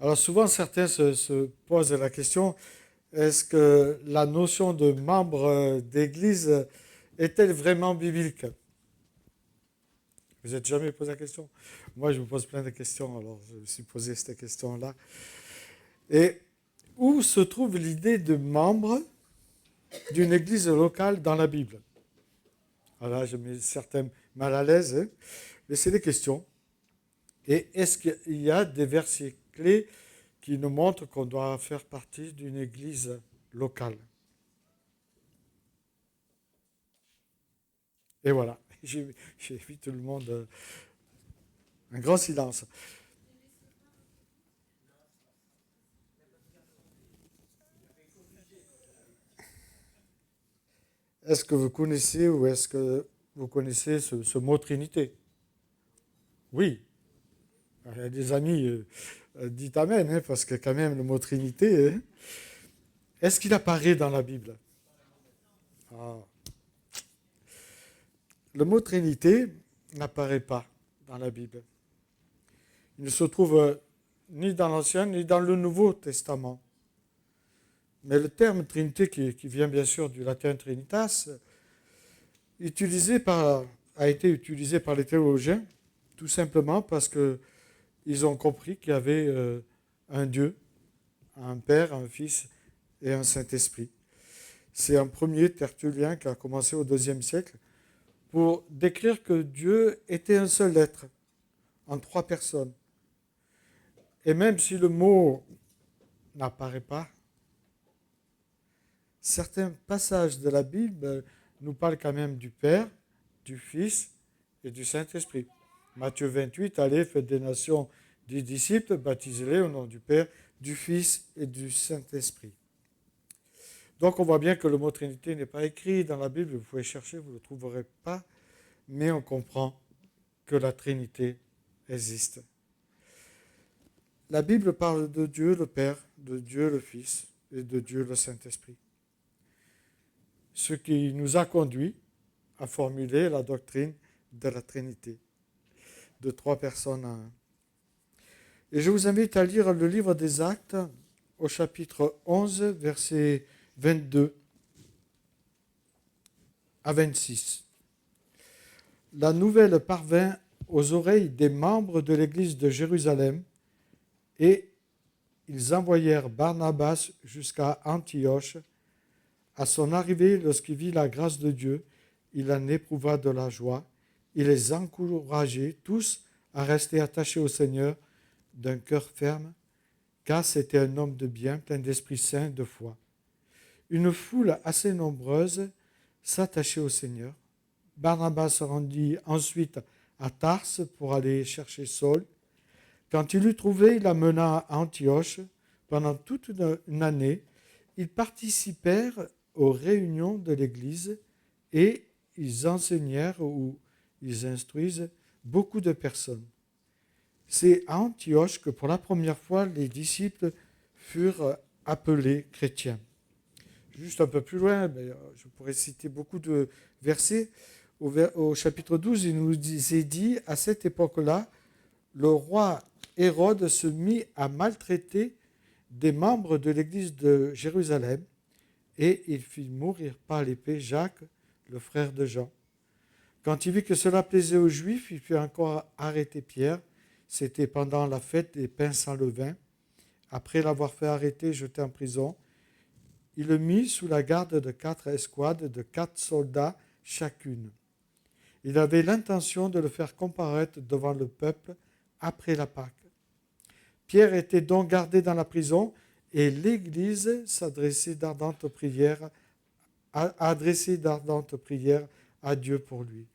Alors souvent, certains se posent la question, est-ce que la notion de membre d'église est-elle vraiment biblique? Vous n'êtes jamais posé la question? Moi, je me pose plein de questions, alors je me suis posé cette question-là. Et où se trouve l'idée de membre d'une église locale dans la Bible? Alors là, je mets certains mal à l'aise, hein, mais c'est des questions. Et est-ce qu'il y a des versets clés qui nous montrent qu'on doit faire partie d'une église locale? Et voilà, j'ai vu tout le monde, un grand silence. Est-ce que vous connaissez ou est-ce que vous connaissez ce mot Trinité? Oui, il y a des amis, dites Amen, hein, parce que quand même le mot Trinité, hein, est-ce qu'il apparaît dans la Bible? Ah. Le mot Trinité n'apparaît pas dans la Bible. Il ne se trouve ni dans l'Ancien ni dans le Nouveau Testament. Mais le terme Trinité, qui vient bien sûr du latin Trinitas, a été utilisé par les théologiens tout simplement parce qu'ils ont compris qu'il y avait un Dieu, un Père, un Fils et un Saint-Esprit. C'est un premier Tertullien qui a commencé au IIe siècle pour décrire que Dieu était un seul être en trois personnes. Et même si le mot n'apparaît pas, certains passages de la Bible nous parlent quand même du Père, du Fils et du Saint-Esprit. Matthieu 28, allez, faites des nations des disciples, baptisez-les au nom du Père, du Fils et du Saint-Esprit. Donc on voit bien que le mot Trinité n'est pas écrit dans la Bible, vous pouvez chercher, vous ne le trouverez pas, mais on comprend que la Trinité existe. La Bible parle de Dieu le Père, de Dieu le Fils et de Dieu le Saint-Esprit. Ce qui nous a conduit à formuler la doctrine de la Trinité, de trois personnes à un. Et je vous invite à lire le livre des Actes au chapitre 11, versets 22 à 26. La nouvelle parvint aux oreilles des membres de l'église de Jérusalem et ils envoyèrent Barnabas jusqu'à Antioche. À son arrivée, lorsqu'il vit la grâce de Dieu, il en éprouva de la joie. Il les encourageait tous à rester attachés au Seigneur d'un cœur ferme, car c'était un homme de bien, plein d'Esprit Saint, de foi. Une foule assez nombreuse s'attachait au Seigneur. Barnabas se rendit ensuite à Tarse pour aller chercher Saul. Quand il l'eut trouvé, il l'amena à Antioche. Pendant toute une année, ils participèrent aux réunions de l'Église et ils enseignèrent ou ils instruisent beaucoup de personnes. C'est à Antioche que pour la première fois les disciples furent appelés chrétiens. Juste un peu plus loin, je pourrais citer beaucoup de versets. Au chapitre 12, il nous est dit, à cette époque-là, le roi Hérode se mit à maltraiter des membres de l'église de Jérusalem et il fit mourir par l'épée Jacques, le frère de Jean. Quand il vit que cela plaisait aux Juifs, il fit encore arrêter Pierre. C'était pendant la fête des pains sans levain. Après l'avoir fait arrêter et jeter en prison, il le mit sous la garde de 4 escouades de 4 soldats chacune. Il avait l'intention de le faire comparaître devant le peuple après la Pâque. Pierre était donc gardé dans la prison et l'Église s'adressait d'ardentes prières, a adressé d'ardentes prières à Dieu pour lui,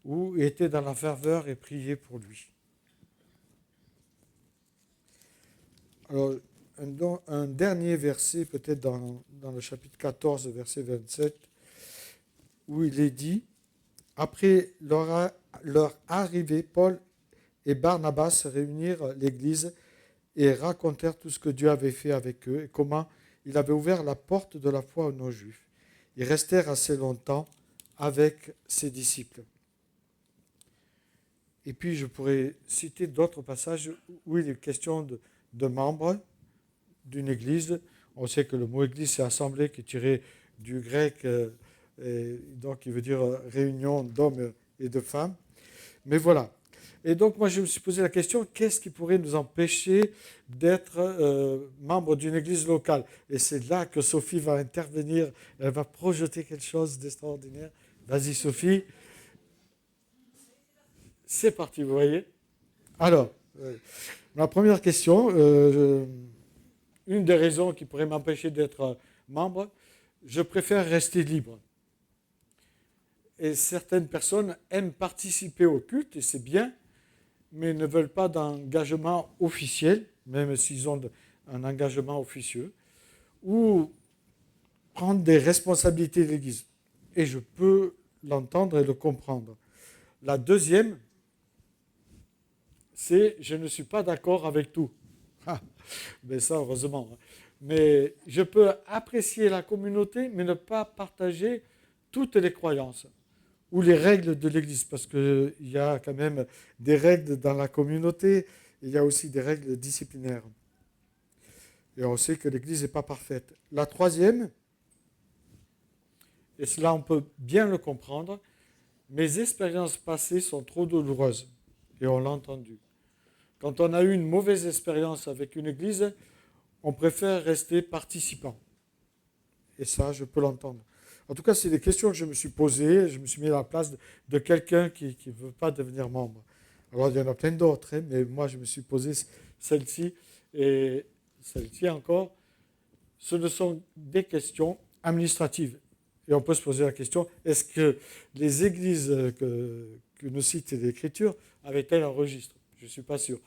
ou était dans la ferveur et priait pour lui. Alors, un dernier verset, peut-être dans le chapitre 14, verset 27, où il est dit, après leur arrivée, Paul et Barnabas réunirent l'Église et racontèrent tout ce que Dieu avait fait avec eux et comment il avait ouvert la porte de la foi aux non-juifs. Ils restèrent assez longtemps avec ses disciples. Et puis je pourrais citer d'autres passages où il est question de membres d'une église. On sait que le mot église, c'est assemblée, qui est tiré du grec, et donc qui veut dire réunion d'hommes et de femmes. Mais voilà. Et donc moi je me suis posé la question, qu'est-ce qui pourrait nous empêcher d'être membre d'une église locale? Et c'est là que Sophie va intervenir, elle va projeter quelque chose d'extraordinaire. Vas-y Sophie, c'est parti, vous voyez. Alors, ma première question, une des raisons qui pourrait m'empêcher d'être membre, je préfère rester libre. Et certaines personnes aiment participer au culte, et c'est bien, mais ne veulent pas d'engagement officiel, même s'ils ont un engagement officieux, ou prendre des responsabilités de l'Église. Et je peux l'entendre et le comprendre. La deuxième, c'est je ne suis pas d'accord avec tout. Ah, mais ça, heureusement. Mais je peux apprécier la communauté, mais ne pas partager toutes les croyances ou les règles de l'Église, parce qu'il y a quand même des règles dans la communauté, il y a aussi des règles disciplinaires. Et on sait que l'Église n'est pas parfaite. La troisième, et cela on peut bien le comprendre, mes expériences passées sont trop douloureuses, et on l'a entendu. Quand on a eu une mauvaise expérience avec une Église, on préfère rester participant. Et ça, je peux l'entendre. En tout cas, c'est des questions que je me suis posées. Je me suis mis à la place de quelqu'un qui ne veut pas devenir membre. Alors, il y en a plein d'autres, hein, mais moi, je me suis posé celle-ci. Et celle-ci encore, ce ne sont des questions administratives. Et on peut se poser la question, est-ce que les églises que nous cite l'Écriture avaient-elles un registre? Je ne suis pas sûr.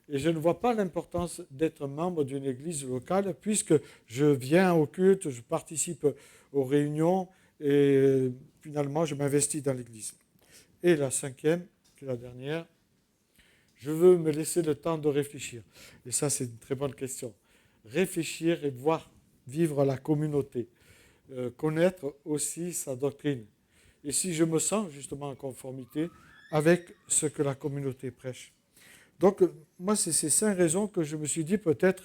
Et je ne vois pas l'importance d'être membre d'une église locale, puisque je viens au culte, je participe aux réunions, et finalement, je m'investis dans l'église. Et la cinquième, qui est la dernière, je veux me laisser le temps de réfléchir. Et ça, c'est une très bonne question. Réfléchir et voir vivre la communauté. Connaître aussi sa doctrine. Et si je me sens justement en conformité avec ce que la communauté prêche. Donc, moi, c'est ces 5 raisons que je me suis dit peut-être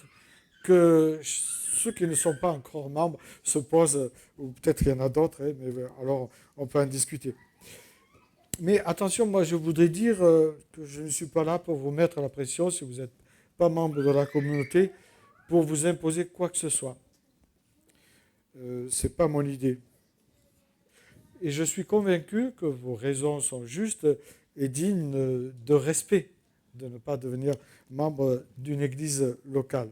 que ceux qui ne sont pas encore membres se posent, ou peut-être qu'il y en a d'autres, hein, mais alors on peut en discuter. Mais attention, moi, je voudrais dire que je ne suis pas là pour vous mettre la pression si vous n'êtes pas membre de la communauté, pour vous imposer quoi que ce soit. Ce n'est pas mon idée. Et je suis convaincu que vos raisons sont justes et dignes de respect, de ne pas devenir membre d'une église locale.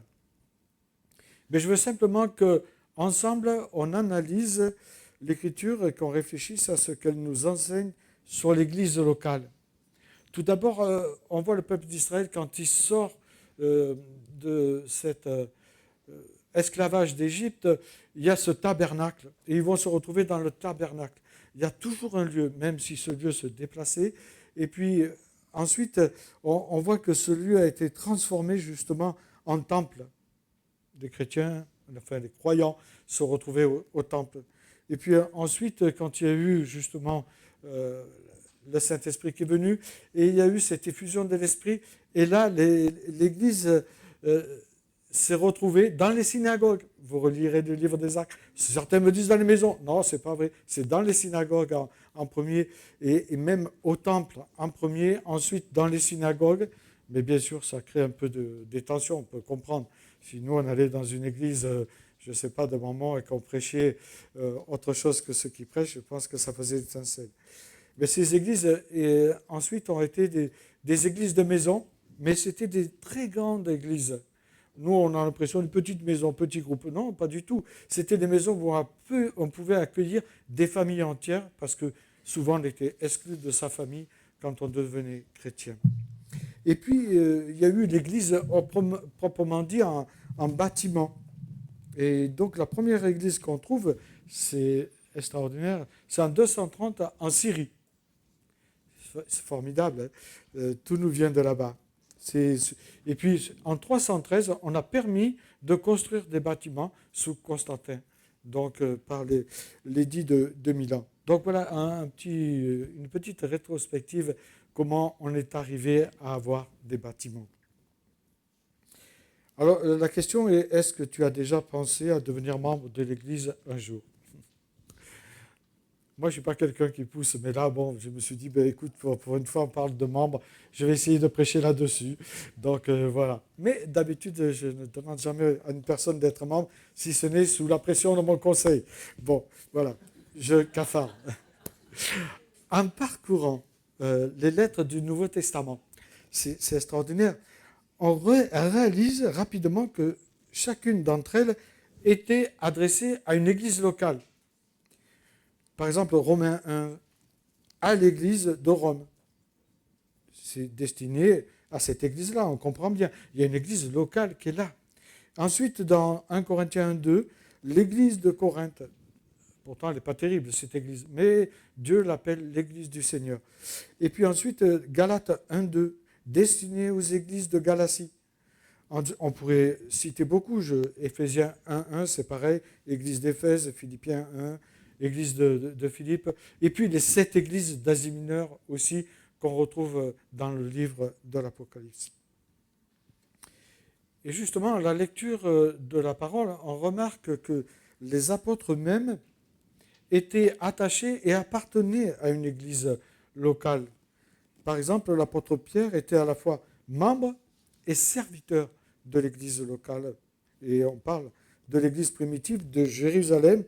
Mais je veux simplement qu'ensemble, on analyse l'Écriture et qu'on réfléchisse à ce qu'elle nous enseigne sur l'église locale. Tout d'abord, on voit le peuple d'Israël quand il sort de cet esclavage d'Égypte, il y a ce tabernacle, et ils vont se retrouver dans le tabernacle. Il y a toujours un lieu, même si ce lieu se déplaçait. Et puis ensuite, on voit que ce lieu a été transformé justement en temple. Les chrétiens, enfin les croyants, se retrouvaient au temple. Et puis ensuite, quand il y a eu justement le Saint-Esprit qui est venu, et il y a eu cette effusion de l'Esprit, et là, l'Église s'est retrouvée dans les synagogues. Vous relirez le livre des Actes. Certains me disent dans les maisons. Non, c'est pas vrai. C'est dans les synagogues en premier, et même au temple en premier, ensuite dans les synagogues. Mais bien sûr, ça crée un peu de tension, on peut comprendre. Si nous, on allait dans une église, je ne sais pas, de moment, et qu'on prêchait autre chose que ceux qui prêchent, je pense que ça faisait étincelle. Mais ces églises, ensuite, ont été des églises de maison, mais c'était des très grandes églises. Nous, on a l'impression d'une petite maison, petit groupe. Non, pas du tout. C'était des maisons où on pouvait accueillir des familles entières, parce que souvent, on était exclu de sa famille quand on devenait chrétien. Et puis, il y a eu l'église proprement dit en bâtiment. Et donc, la première église qu'on trouve, c'est extraordinaire, c'est en 230 en Syrie. C'est formidable, hein. Tout nous vient de là-bas. Et puis, en 313, on a permis de construire des bâtiments sous Constantin, donc par l'édit de Milan. Donc voilà une petite rétrospective, comment on est arrivé à avoir des bâtiments. Alors, la question est, est-ce que tu as déjà pensé à devenir membre de l'Église un jour? Moi, je ne suis pas quelqu'un qui pousse, mais là, bon, je me suis dit, ben, écoute, pour une fois, on parle de membres, je vais essayer de prêcher là-dessus. Donc, voilà. Mais d'habitude, je ne demande jamais à une personne d'être membre, si ce n'est sous la pression de mon conseil. Bon, voilà, je cafard. En parcourant les lettres du Nouveau Testament, c'est extraordinaire, on réalise rapidement que chacune d'entre elles était adressée à une église locale. Par exemple, Romains 1, à l'église de Rome. C'est destiné à cette église-là, on comprend bien. Il y a une église locale qui est là. Ensuite, dans 1 Corinthiens 2, l'église de Corinthe. Pourtant, elle n'est pas terrible, cette église, mais Dieu l'appelle l'église du Seigneur. Et puis ensuite, Galates 1-2, destiné aux églises de Galatie. On pourrait citer beaucoup. Éphésiens 1-1, c'est pareil. Église d'Éphèse, Philippiens 1, église de Philippe. Et puis les 7 églises d'Asie mineure aussi, qu'on retrouve dans le livre de l'Apocalypse. Et justement, à la lecture de la parole, on remarque que les apôtres eux-mêmes étaient attachés et appartenaient à une église locale. Par exemple, l'apôtre Pierre était à la fois membre et serviteur de l'église locale. Et on parle de l'église primitive de Jérusalem,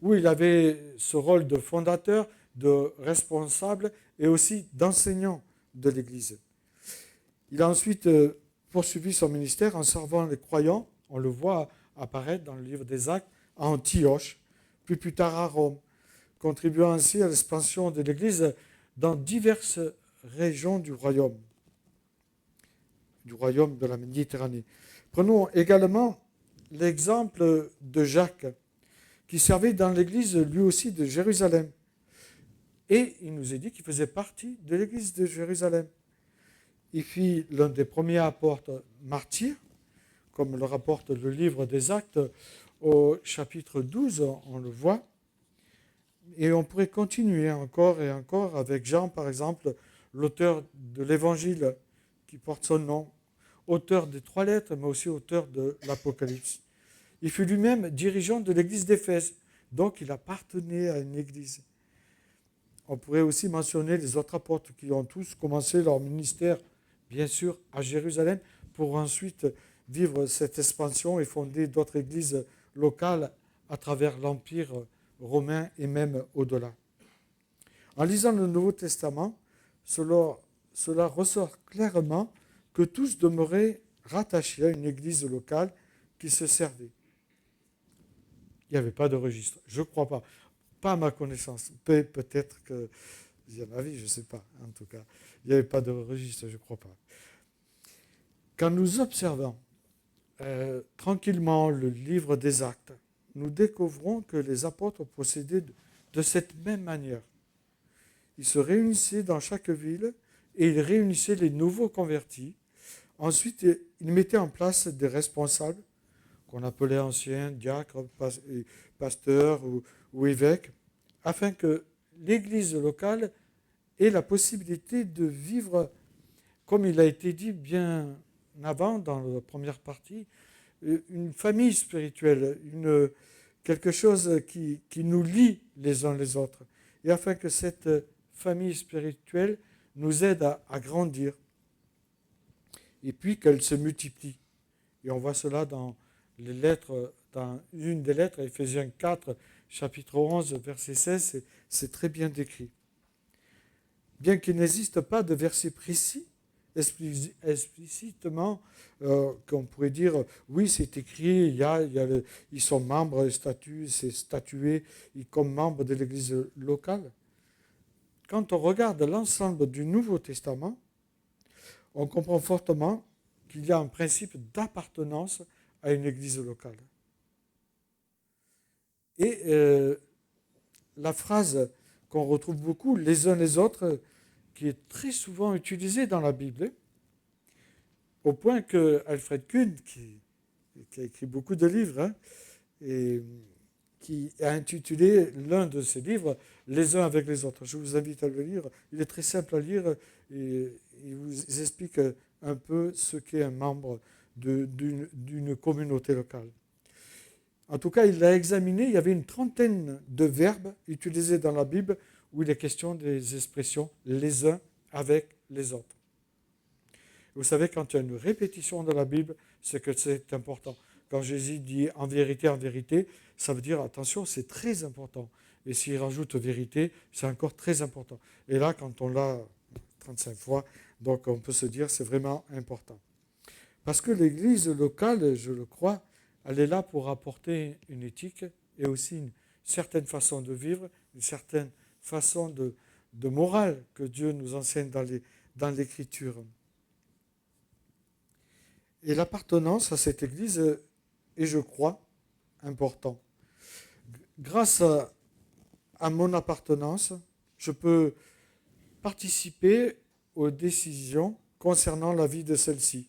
où il avait ce rôle de fondateur, de responsable et aussi d'enseignant de l'église. Il a ensuite poursuivi son ministère en servant les croyants, on le voit apparaître dans le livre des Actes, à Antioche, puis plus tard à Rome, contribuant ainsi à l'expansion de l'église dans diverses régions du royaume de la Méditerranée. Prenons également l'exemple de Jacques, qui servait dans l'église lui aussi de Jérusalem. Et il nous est dit qu'il faisait partie de l'église de Jérusalem. Il fut l'un des premiers apôtres martyrs, comme le rapporte le livre des Actes au chapitre 12, on le voit. Et on pourrait continuer encore et encore avec Jean, par exemple, l'auteur de l'Évangile qui porte son nom, auteur des 3 lettres, mais aussi auteur de l'Apocalypse. Il fut lui-même dirigeant de l'église d'Éphèse, donc il appartenait à une église. On pourrait aussi mentionner les autres apôtres qui ont tous commencé leur ministère, bien sûr, à Jérusalem, pour ensuite vivre cette expansion et fonder d'autres églises locales à travers l'Empire romain et même au-delà. En lisant le Nouveau Testament, cela ressort clairement que tous demeuraient rattachés à une église locale qui se servait. Il n'y avait pas de registre, je ne crois pas. Pas à ma connaissance. Peut-être qu'il y en avait, je ne sais pas, en tout cas. Il n'y avait pas de registre, je ne crois pas. Quand nous observons tranquillement le livre des Actes, nous découvrons que les apôtres procédaient de cette même manière. Ils se réunissaient dans chaque ville et ils réunissaient les nouveaux convertis. Ensuite, ils mettaient en place des responsables qu'on appelait anciens, diacres, pasteurs ou évêques, afin que l'Église locale ait la possibilité de vivre, comme il a été dit bien avant dans la première partie, une famille spirituelle, quelque chose qui nous lie les uns les autres, et afin que cette famille spirituelle nous aide à grandir, et puis qu'elle se multiplie. Et on voit cela dans les lettres, dans une des lettres, Éphésiens 4, chapitre 11, verset 16, c'est très bien décrit. Bien qu'il n'existe pas de verset précis, explicitement, qu'on pourrait dire, oui, c'est écrit, ils sont membres, c'est statué comme membres de l'Église locale. Quand on regarde l'ensemble du Nouveau Testament, on comprend fortement qu'il y a un principe d'appartenance à une église locale. Et la phrase qu'on retrouve beaucoup, les uns les autres, qui est très souvent utilisée dans la Bible, au point que Alfred Kuhn, qui a écrit beaucoup de livres, et qui a intitulé l'un de ses livres « Les uns avec les autres ». Je vous invite à le lire. Il est très simple à lire et il vous explique un peu ce qu'est un membre d'une communauté locale. En tout cas, il l'a examiné, il y avait une trentaine de verbes utilisés dans la Bible où il est question des expressions les uns avec les autres. Vous savez, quand il y a une répétition dans la Bible, c'est que c'est important. Quand Jésus dit en vérité, ça veut dire attention, c'est très important. Et s'il rajoute vérité, c'est encore très important. Et là, quand on l'a 35 fois, donc on peut se dire c'est vraiment important. Parce que l'Église locale, je le crois, elle est là pour apporter une éthique et aussi une certaine façon de vivre, une certaine façon de morale que Dieu nous enseigne dans l'Écriture. Et l'appartenance à cette Église est, je crois, important. Grâce à mon appartenance, je peux participer aux décisions concernant la vie de celle-ci.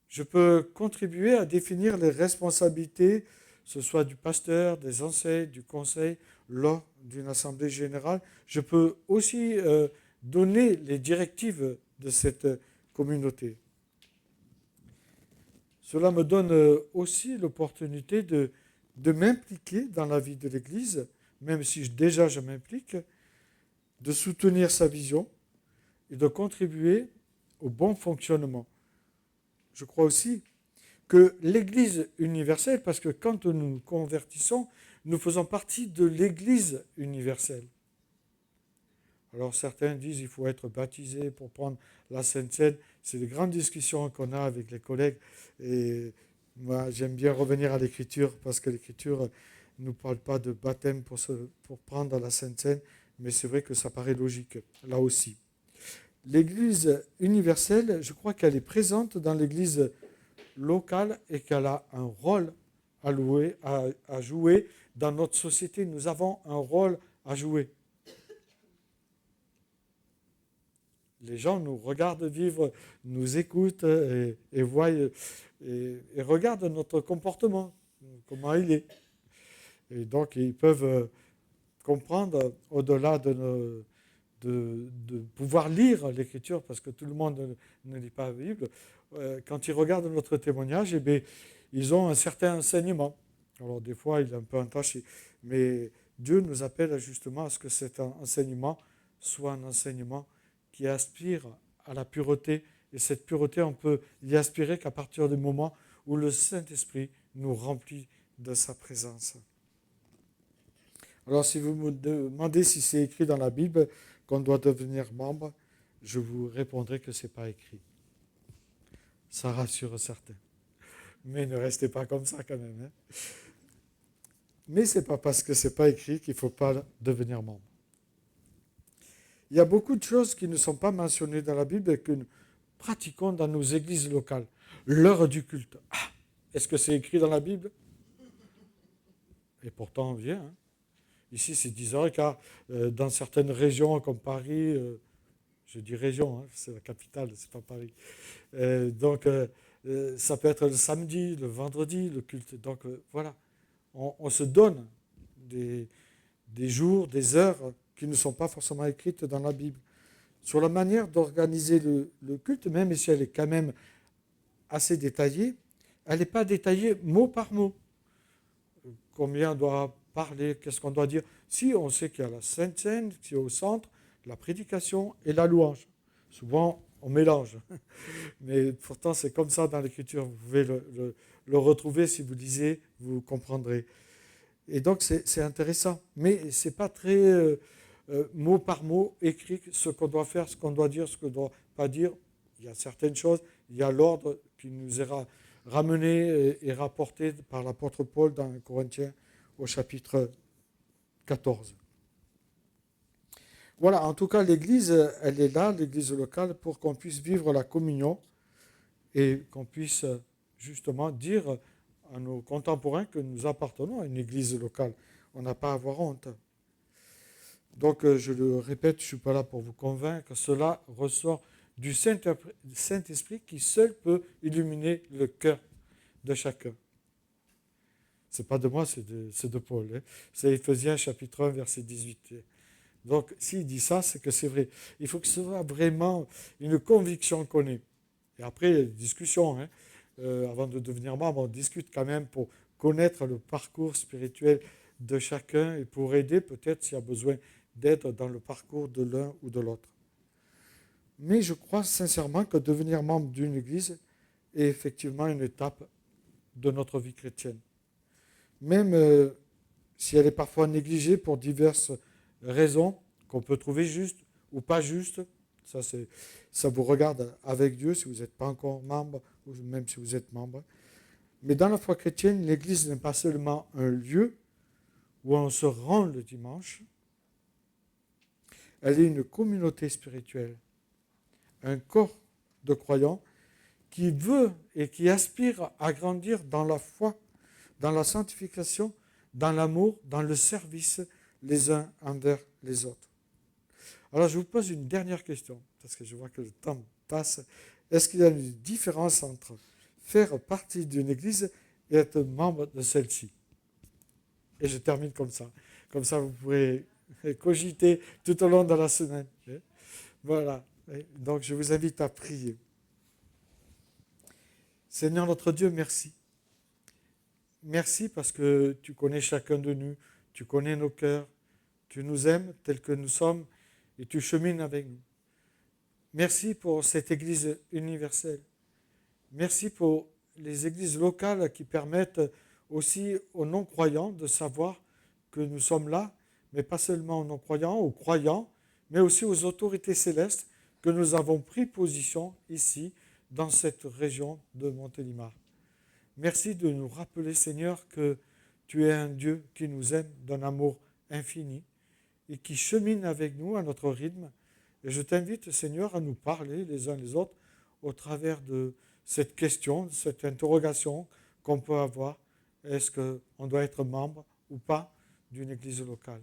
Je peux contribuer à définir les responsabilités, que ce soit du pasteur, des anciens, du conseil, lors d'une assemblée générale. Je peux aussi donner les directives de cette communauté. Cela me donne aussi l'opportunité de m'impliquer dans la vie de l'Église, même si déjà je m'implique, de soutenir sa vision et de contribuer au bon fonctionnement. Je crois aussi que l'Église universelle, parce que quand nous nous convertissons, nous faisons partie de l'Église universelle. Alors certains disent qu'il faut être baptisé pour prendre la Sainte Seine. C'est des grandes discussions qu'on a avec les collègues. Et moi, j'aime bien revenir à l'Écriture parce que l'Écriture ne nous parle pas de baptême pour prendre la Sainte Seine, mais c'est vrai que ça paraît logique, là aussi. L'Église universelle, je crois qu'elle est présente dans l'Église locale et qu'elle a un rôle à jouer dans notre société. Nous avons un rôle à jouer. Les gens nous regardent vivre, nous écoutent et voient et regardent notre comportement, comment il est. Et donc, ils peuvent comprendre, au-delà de pouvoir lire l'Écriture, parce que tout le monde ne lit pas la Bible, quand ils regardent notre témoignage, eh bien, ils ont un certain enseignement. Alors, des fois, il est un peu entaché. Mais Dieu nous appelle justement à ce que cet enseignement soit un enseignement qui aspire à la pureté. Et cette pureté, on peut y aspirer qu'à partir du moment où le Saint-Esprit nous remplit de sa présence. Alors, si vous me demandez si c'est écrit dans la Bible qu'on doit devenir membre, je vous répondrai que ce n'est pas écrit. Ça rassure certains. Mais ne restez pas comme ça quand même. Hein. Mais ce n'est pas parce que ce n'est pas écrit qu'il ne faut pas devenir membre. Il y a beaucoup de choses qui ne sont pas mentionnées dans la Bible et que nous pratiquons dans nos églises locales. L'heure du culte. Ah, est-ce que c'est écrit dans la Bible? Et pourtant on vient. Hein. Ici c'est 10h15. Dans certaines régions comme Paris, je dis région, hein, c'est la capitale, c'est pas Paris. Donc ça peut être le samedi, le vendredi, le culte. Donc voilà, on se donne des jours, des heures qui ne sont pas forcément écrites dans la Bible. Sur la manière d'organiser le culte, même si elle est quand même assez détaillée, elle n'est pas détaillée mot par mot. Combien on doit parler, qu'est-ce qu'on doit dire. Si on sait qu'il y a la Sainte Seine qui est au centre, la prédication et la louange. Souvent, on mélange. Mais pourtant, c'est comme ça dans l'Écriture. Vous pouvez le retrouver si vous lisez, vous comprendrez. Et donc, c'est intéressant. Mais ce n'est pas très mot par mot écrit ce qu'on doit faire, ce qu'on doit dire, ce qu'on ne doit pas dire. Il y a certaines choses. Il y a l'ordre qui nous est ramené et rapporté par l'apôtre Paul dans Corinthiens au chapitre 14. Voilà, en tout cas, l'Église, elle est là, l'Église locale, pour qu'on puisse vivre la communion et qu'on puisse justement dire à nos contemporains que nous appartenons à une Église locale. On n'a pas à avoir honte. Donc, je le répète, je ne suis pas là pour vous convaincre, cela ressort du Saint-Esprit qui seul peut illuminer le cœur de chacun. Ce n'est pas de moi, c'est de Paul. Hein. C'est Éphésiens chapitre 1, verset 18. Donc, s'il dit ça, c'est que c'est vrai. Il faut que ce soit vraiment une conviction qu'on ait. Et après, il y a des discussions. Hein. Avant de devenir membre, on discute quand même pour connaître le parcours spirituel de chacun et pour aider peut-être s'il y a besoin d'aide dans le parcours de l'un ou de l'autre. Mais je crois sincèrement que devenir membre d'une église est effectivement une étape de notre vie chrétienne. Même si elle est parfois négligée pour diverses raisons qu'on peut trouver justes ou pas justes, ça vous regarde avec Dieu si vous n'êtes pas encore membre ou même si vous êtes membre. Mais dans la foi chrétienne, l'église n'est pas seulement un lieu où on se rend le dimanche, elle est une communauté spirituelle, un corps de croyants qui veut et qui aspire à grandir dans la foi, dans la sanctification, dans l'amour, dans le service les uns envers les autres. Alors je vous pose une dernière question, parce que je vois que le temps passe. Est-ce qu'il y a une différence entre faire partie d'une église et être membre de celle-ci? Et je termine comme ça. Comme ça, vous pourrez cogiter tout au long de la semaine. Voilà. Donc je vous invite à prier. Seigneur notre Dieu, merci. Merci parce que tu connais chacun de nous, tu connais nos cœurs, tu nous aimes tels que nous sommes et tu chemines avec nous. Merci pour cette Église universelle. Merci pour les églises locales qui permettent aussi aux non-croyants de savoir que nous sommes là, mais pas seulement aux non-croyants, aux croyants, mais aussi aux autorités célestes que nous avons pris position ici, dans cette région de Montélimar. Merci de nous rappeler, Seigneur, que tu es un Dieu qui nous aime d'un amour infini et qui chemine avec nous à notre rythme. Et je t'invite, Seigneur, à nous parler les uns les autres au travers de cette question, de cette interrogation qu'on peut avoir. Est-ce qu'on doit être membre ou pas d'une église locale?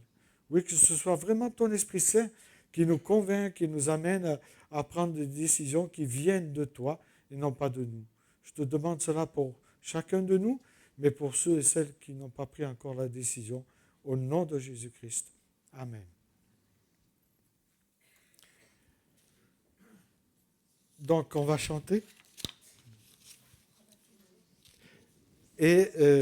Oui, que ce soit vraiment ton Esprit Saint qui nous convainc, qui nous amène à prendre des décisions qui viennent de toi et non pas de nous. Je te demande cela pour chacun de nous, mais pour ceux et celles qui n'ont pas pris encore la décision, au nom de Jésus-Christ. Amen. Donc, on va chanter. Et